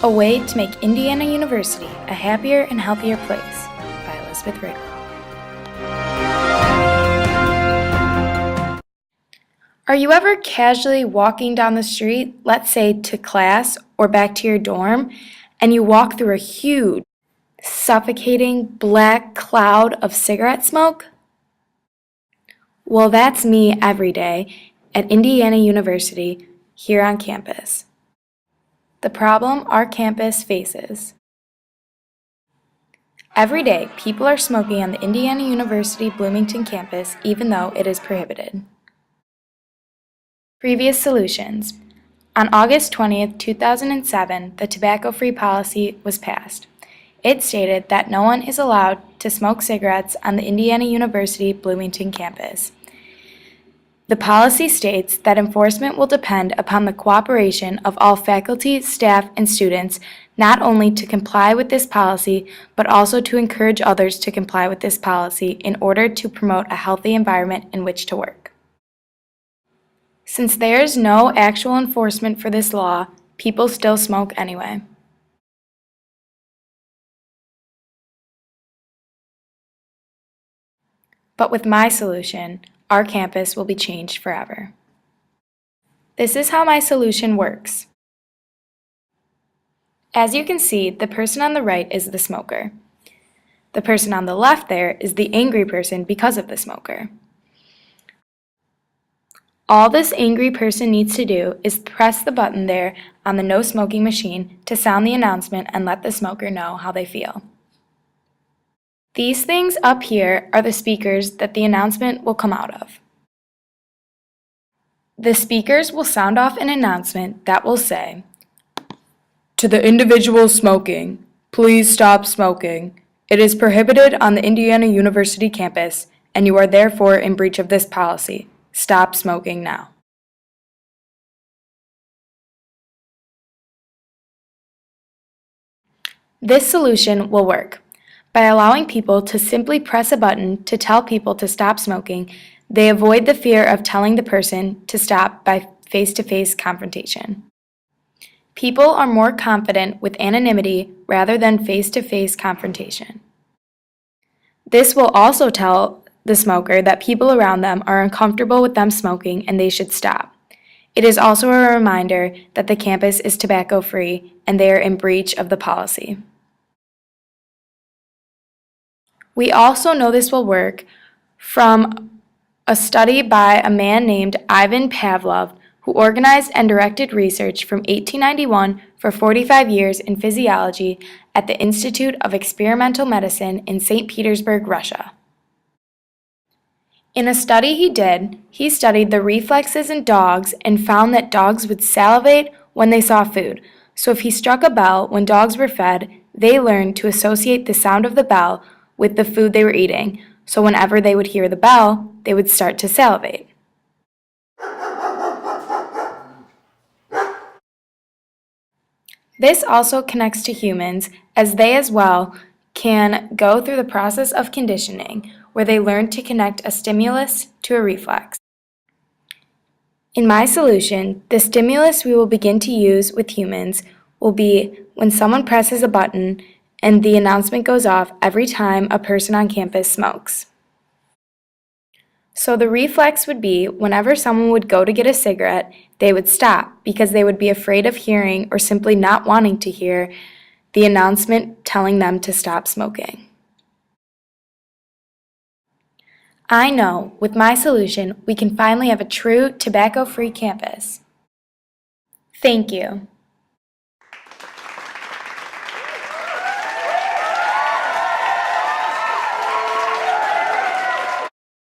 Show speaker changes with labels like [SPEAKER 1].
[SPEAKER 1] A Way to Make Indiana University a Happier and Healthier Place by Elizabeth Ridwell. Are you ever casually walking down the street, let's say to class or back to your dorm, and you walk through a huge, suffocating black cloud of cigarette smoke? Well, that's me every day at Indiana University here on campus. The problem our campus faces. Every day, people are smoking on the Indiana University Bloomington campus even though it is prohibited. Previous solutions. On August 20th, 2007, the tobacco-free policy was passed. It stated that no one is allowed to smoke cigarettes on the Indiana University Bloomington campus. The policy states that enforcement will depend upon the cooperation of all faculty, staff, and students, not only to comply with this policy, but also to encourage others to comply with this policy in order to promote a healthy environment in which to work. Since there is no actual enforcement for this law, people still smoke anyway. But with my solution, our campus will be changed forever. This is how my solution works. As you can see, the person on the right is the smoker. The person on the left there is the angry person because of the smoker. All this angry person needs to do is press the button there on the no smoking machine to sound the announcement and let the smoker know how they feel. These things up here are the speakers that the announcement will come out of. The speakers will sound off an announcement that will say, "To the individual smoking, please stop smoking. It is prohibited on the Indiana University campus, and you are therefore in breach of this policy. Stop smoking now." This solution will work. By allowing people to simply press a button to tell people to stop smoking, they avoid the fear of telling the person to stop by face-to-face confrontation. People are more confident with anonymity rather than face-to-face confrontation. This will also tell the smoker that people around them are uncomfortable with them smoking and they should stop. It is also a reminder that the campus is tobacco-free and they are in breach of the policy. We also know this will work from a study by a man named Ivan Pavlov, who organized and directed research from 1891 for 45 years in physiology at the Institute of Experimental Medicine in St. Petersburg, Russia. In a study he did, he studied the reflexes in dogs and found that dogs would salivate when they saw food. So if he struck a bell when dogs were fed, they learned to associate the sound of the bell with the food they were eating, so whenever they would hear the bell, they would start to salivate. This also connects to humans, as they as well can go through the process of conditioning, where they learn to connect a stimulus to a reflex. In my solution, the stimulus we will begin to use with humans will be when someone presses a button and the announcement goes off every time a person on campus smokes. So the reflex would be whenever someone would go to get a cigarette, they would stop because they would be afraid of hearing or simply not wanting to hear the announcement telling them to stop smoking. I know, with my solution, we can finally have a true tobacco-free campus. Thank you.